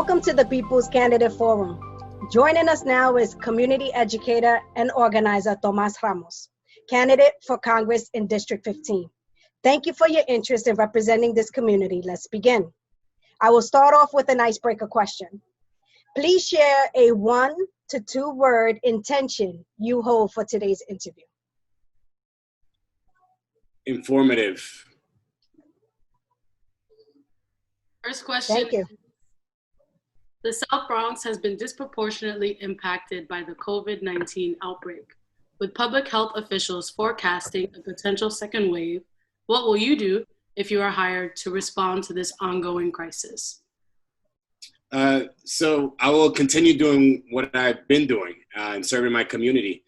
Welcome to the People's Candidate Forum. Joining us now is community educator and organizer Tomas Ramos, candidate for Congress in District 15. Thank you for your interest in representing this community. Let's begin. I will start off with an icebreaker question. Please share a 1 to 2 word intention you hold for today's interview. Informative. First question. Thank you. The South Bronx has been disproportionately impacted by the COVID-19 outbreak. With public health officials forecasting a potential second wave, what will you do if you are hired to respond to this ongoing crisis? So I will continue doing what I've been doing and serving my community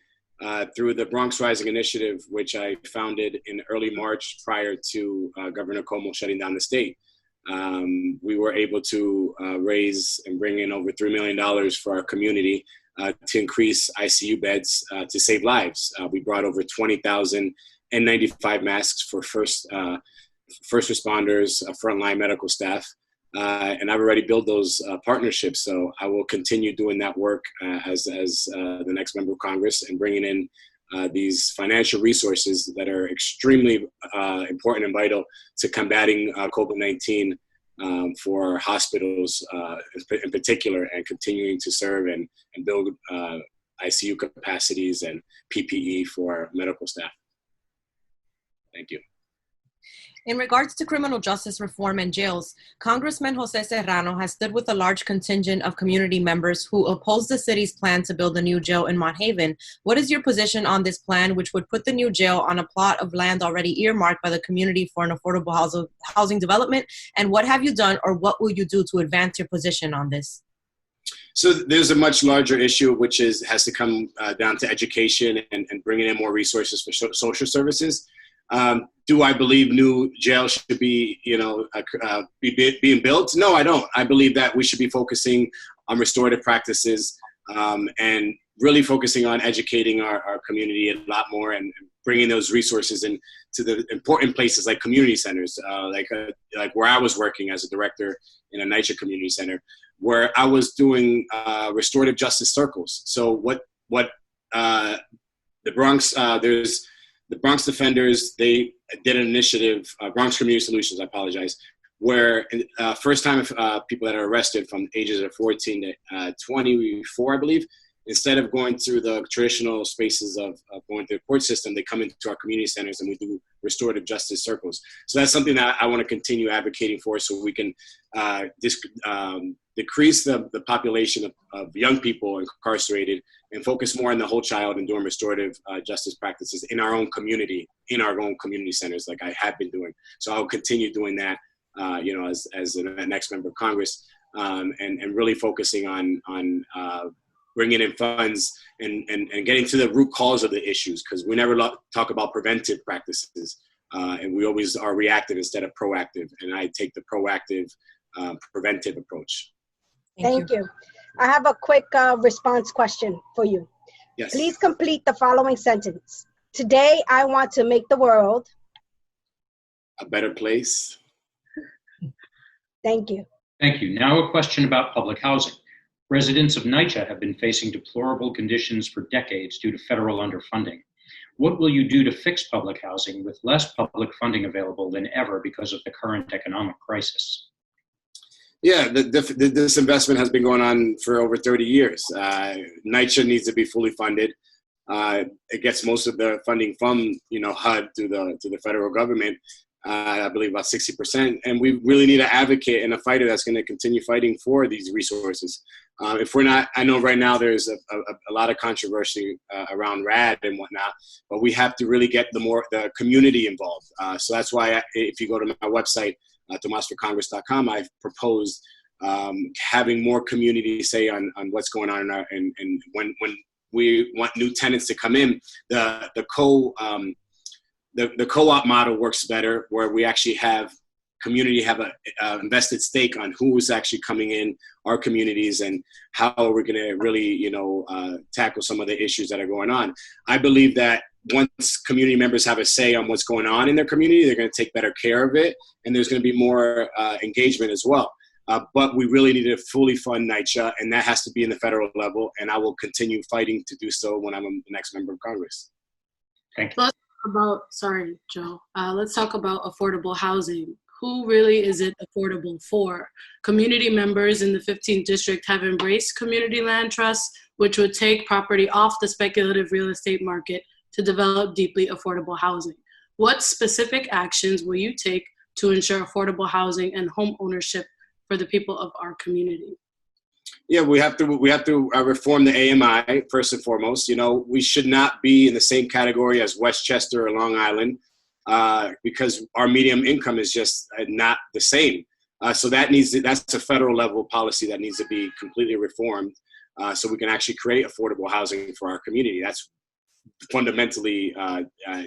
through the Bronx Rising Initiative, which I founded in early March prior to Governor Cuomo shutting down the state. We were able to raise and bring in over $3 million for our community to increase ICU beds to save lives. We brought over 20,000 N95 masks for first responders, frontline medical staff, and I've already built those partnerships. So I will continue doing that work as the next member of Congress and bringing in these financial resources that are extremely important and vital to combating COVID-19 for hospitals in particular, and continuing to serve and build ICU capacities and PPE for medical staff. Thank you. In regards to criminal justice reform and jails, Congressman Jose Serrano has stood with a large contingent of community members who oppose the city's plan to build a new jail in Mont Haven. What is your position on this plan, which would put the new jail on a plot of land already earmarked by the community for an affordable housing development? And what have you done, or what will you do to advance your position on this? So there's a much larger issue, which has to come down to education and bringing in more resources for social services. Do I believe new jails should be, being built? No, I don't. I believe that we should be focusing on restorative practices and really focusing on educating our community a lot more and bringing those resources into the important places like community centers, like where I was working as a director in a NYCHA community center, where I was doing restorative justice circles. So what the Bronx, there's the Bronx Defenders, they did an initiative, Bronx Community Solutions, I apologize, where first time people that are arrested from ages of 14 to 24, I believe, instead of going through the traditional spaces of going through the court system, they come into our community centers and we do restorative justice circles. So that's something that I want to continue advocating for, so we can decrease the population of young people incarcerated and focus more on the whole child and doing restorative justice practices in our own community, in our own community centers, like I have been doing. So I'll continue doing that, as the next member of Congress, and really focusing on bringing in funds and getting to the root cause of the issues, because we never talk about preventive practices, and we always are reactive instead of proactive. And I take the proactive, preventive approach. Thank you. I have a quick response question for you. Yes. Please complete the following sentence. Today, I want to make the world a better place. Thank you. Thank you. Now a question about public housing. Residents of NYCHA have been facing deplorable conditions for decades due to federal underfunding. What will you do to fix public housing with less public funding available than ever because of the current economic crisis? Yeah, this investment has been going on for over 30 years. NYCHA needs to be fully funded. It gets most of the funding from HUD to the federal government. I believe about 60%, and we really need an advocate and a fighter that's going to continue fighting for these resources. If we're not, I know right now there's a lot of controversy around RAD and whatnot, but we have to really get the community involved. So that's why if you go to my website, tomasforcongress.com, I've proposed having more community say on what's going on and when we want new tenants to come in, the co-op model works better, where we actually have community have a invested stake on who is actually coming in our communities and how we're going to really, tackle some of the issues that are going on. I believe that once community members have a say on what's going on in their community, they're going to take better care of it, and there's going to be more engagement as well. But we really need to fully fund NYCHA, and that has to be in the federal level, and I will continue fighting to do so when I'm the next member of Congress. Thank you. Sorry, Joe. Let's talk about affordable housing. Who really is it affordable for? Community members in the 15th district have embraced community land trusts, which would take property off the speculative real estate market to develop deeply affordable housing. What specific actions will you take to ensure affordable housing and home ownership for the people of our community? Yeah, we have to reform the AMI first and foremost. You know, we should not be in the same category as Westchester or Long Island because our median income is just not the same. So that's a federal level policy that needs to be completely reformed so we can actually create affordable housing for our community. That's fundamentally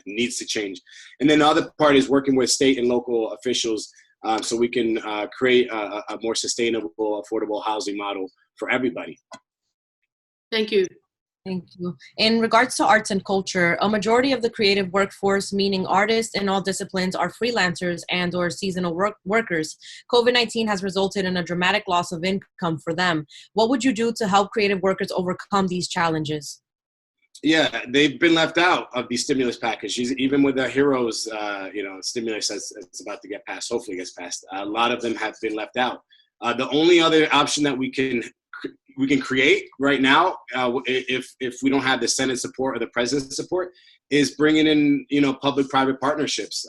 needs to change. And then the other part is working with state and local officials so we can create a more sustainable, affordable housing model for everybody. Thank you. Thank you. In regards to arts and culture, a majority of the creative workforce, meaning artists in all disciplines, are freelancers and or seasonal workers. COVID-19 has resulted in a dramatic loss of income for them. What would you do to help creative workers overcome these challenges? Yeah, they've been left out of the stimulus package. Even with the HEROES, stimulus that's about to get passed, hopefully gets passed. A lot of them have been left out. The only other option that we can create right now, if we don't have the Senate support or the President's support, is bringing in public-private partnerships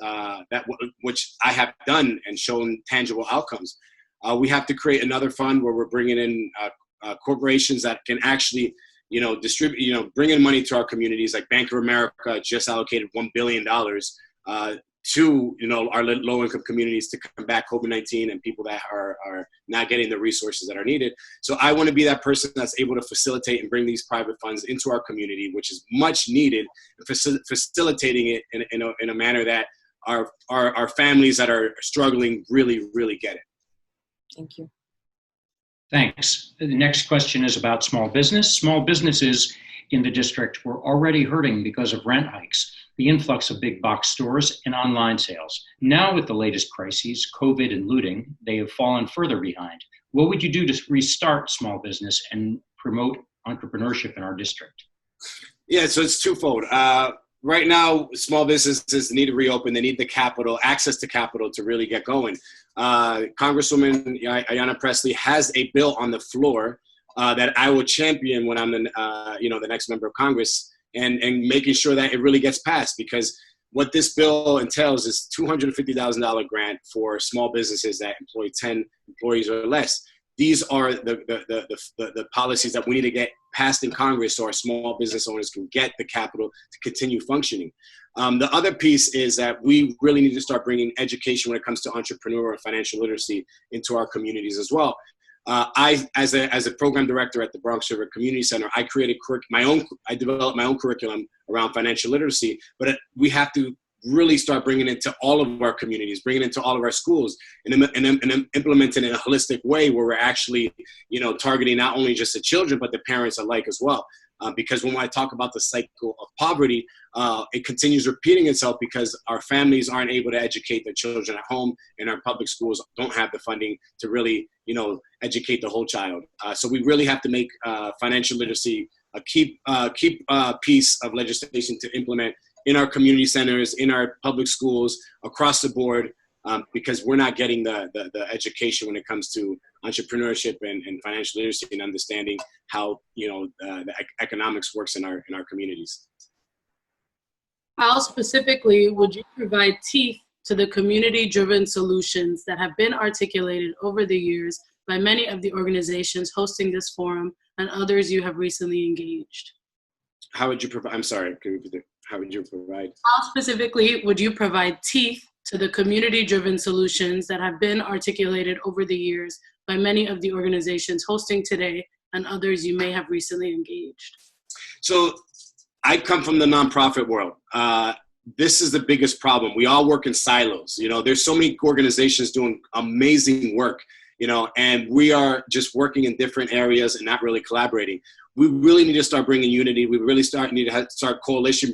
which I have done and shown tangible outcomes. We have to create another fund where we're bringing in corporations that can actually distribute, bring in money to our communities. Like Bank of America just allocated $1 billion to our low-income communities to combat COVID-19 and people that are not getting the resources that are needed. So I want to be that person that's able to facilitate and bring these private funds into our community, which is much needed, facilitating it in a manner that our families that are struggling really, really get it. Thank you. Thanks. The next question is about small business. Small businesses in the district were already hurting because of rent hikes, the influx of big box stores, and online sales. Now with the latest crises, COVID and looting, they have fallen further behind. What would you do to restart small business and promote entrepreneurship in our district? Yeah, so it's twofold. Right now, small businesses need to reopen. They need the capital, access to capital to really get going. Congresswoman Ayanna Pressley has a bill on the floor that I will champion when I'm the next member of Congress, and making sure that it really gets passed, because what this bill entails is $250,000 grant for small businesses that employ 10 employees or less. These are the policies that we need to get passed in Congress so our small business owners can get the capital to continue functioning. The other piece is that we really need to start bringing education when it comes to entrepreneur and financial literacy into our communities as well. I, as a program director at the Bronx River Community Center, I created I developed my own curriculum around financial literacy, but we have to really start bringing it to all of our communities, bringing it to all of our schools, and implementing it in a holistic way where we're actually, targeting not only just the children, but the parents alike as well. Because when I talk about the cycle of poverty, it continues repeating itself because our families aren't able to educate their children at home, and our public schools don't have the funding to really, educate the whole child. So we really have to make financial literacy a key piece of legislation to implement in our community centers, in our public schools, across the board, because we're not getting the education when it comes to entrepreneurship and financial literacy and understanding how the economics works in our communities. How specifically would you provide teeth to the community-driven solutions that have been articulated over the years by many of the organizations hosting this forum and others you have recently engaged? How would you provide? I'm sorry. How would you provide? How specifically would you provide teeth to the community-driven solutions that have been articulated over the years by many of the organizations hosting today and others you may have recently engaged? So I come from the nonprofit world. This is the biggest problem. We all work in silos. There's so many organizations doing amazing work, and we are just working in different areas and not really collaborating. We really need to start bringing unity. We really need to start coalition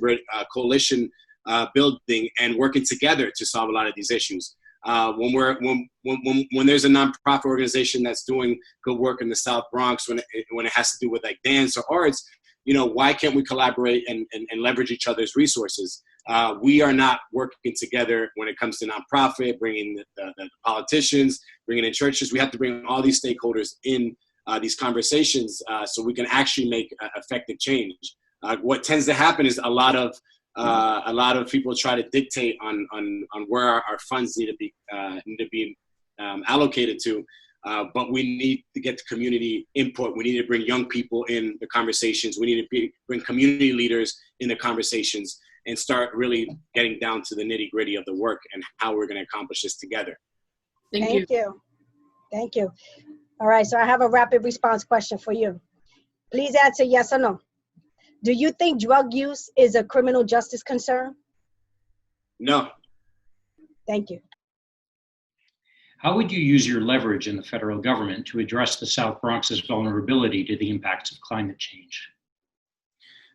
building and working together to solve a lot of these issues. When there's a nonprofit organization that's doing good work in the South Bronx, when it has to do with like dance or arts, why can't we collaborate and leverage each other's resources? We are not working together when it comes to nonprofit, bringing the politicians, bringing in churches. We have to bring all these stakeholders in these conversations so we can actually make effective change. What tends to happen is a lot of people try to dictate on where our funds need to be allocated to. But we need to get the community input. We need to bring young people in the conversations. We need to bring community leaders in the conversations and start really getting down to the nitty-gritty of the work and how we're going to accomplish this together. Thank you. Thank you. All right, so I have a rapid response question for you. Please answer yes or no. Do you think drug use is a criminal justice concern? No. Thank you. How would you use your leverage in the federal government to address the South Bronx's vulnerability to the impacts of climate change?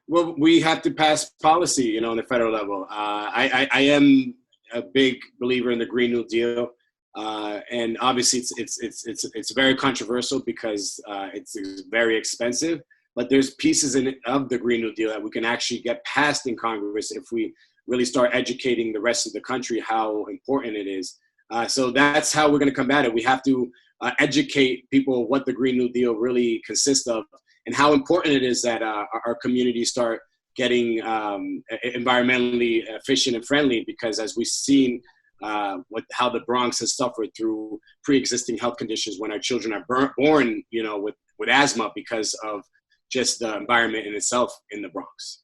Well, we have to pass policy, on the federal level. I am a big believer in the Green New Deal, and obviously it's very controversial because it's very expensive. But there's pieces of the Green New Deal that we can actually get passed in Congress if we really start educating the rest of the country how important it is. So that's how we're going to combat it. We have to educate people what the Green New Deal really consists of and how important it is that our communities start getting environmentally efficient and friendly, because as we've seen how the Bronx has suffered through pre-existing health conditions when our children are born, with asthma because of just the environment in itself in the Bronx.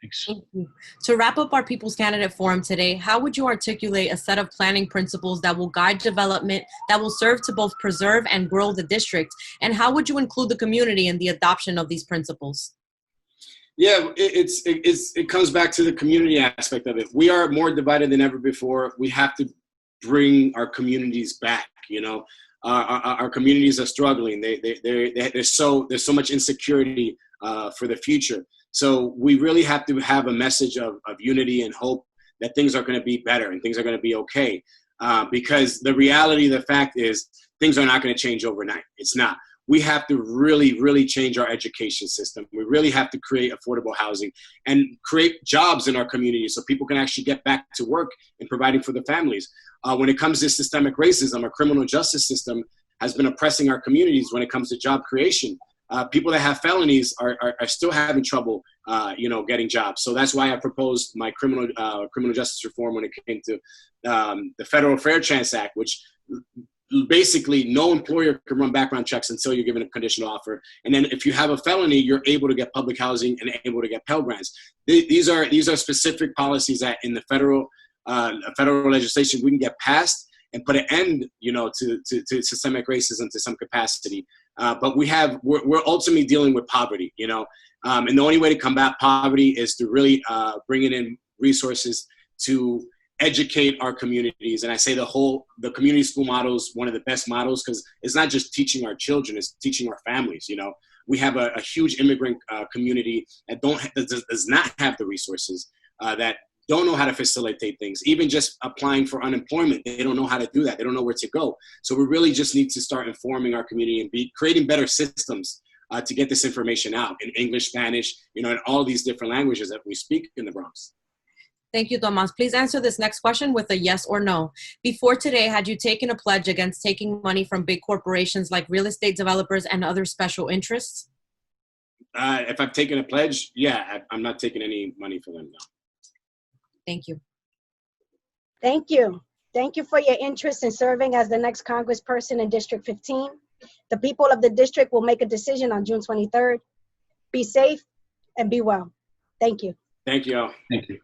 Thanks. Thank you. To wrap up our People's Candidate Forum today, how would you articulate a set of planning principles that will guide development, that will serve to both preserve and grow the district? And how would you include the community in the adoption of these principles? Yeah, it comes back to the community aspect of it. We are more divided than ever before. We have to bring our communities back, Our communities are struggling. There's so much insecurity for the future. So we really have to have a message of unity and hope that things are going to be better and things are going to be okay. Because the reality of the fact is things are not going to change overnight. It's not. We have to really, really change our education system. We really have to create affordable housing and create jobs in our community so people can actually get back to work and providing for their families. When it comes to systemic racism, our criminal justice system has been oppressing our communities when it comes to job creation. People that have felonies are still having trouble, getting jobs. So that's why I proposed my criminal justice reform when it came to the Federal Fair Chance Act, which basically no employer can run background checks until you're given a conditional offer. And then if you have a felony, you're able to get public housing and able to get Pell Grants. These are specific policies that in the federal legislation we can get passed and put an end, to systemic racism to some capacity. But we're ultimately dealing with poverty, and the only way to combat poverty is to really bring in resources to educate our communities. And I say the community school model is one of the best models because it's not just teaching our children, it's teaching our families. We have a huge immigrant community that does not have the resources, that don't know how to facilitate things. Even just applying for unemployment, they don't know how to do that. They don't know where to go. So we really just need to start informing our community and be creating better systems to get this information out in English, Spanish, in all these different languages that we speak in the Bronx. Thank you, Tomas. Please answer this next question with a yes or no. Before today, had you taken a pledge against taking money from big corporations like real estate developers and other special interests? If I've taken a pledge, yeah, I'm not taking any money from them, no. Thank you. Thank you. Thank you for your interest in serving as the next congressperson in District 15. The people of the district will make a decision on June 23rd. Be safe and be well. Thank you. Thank you all. Thank you.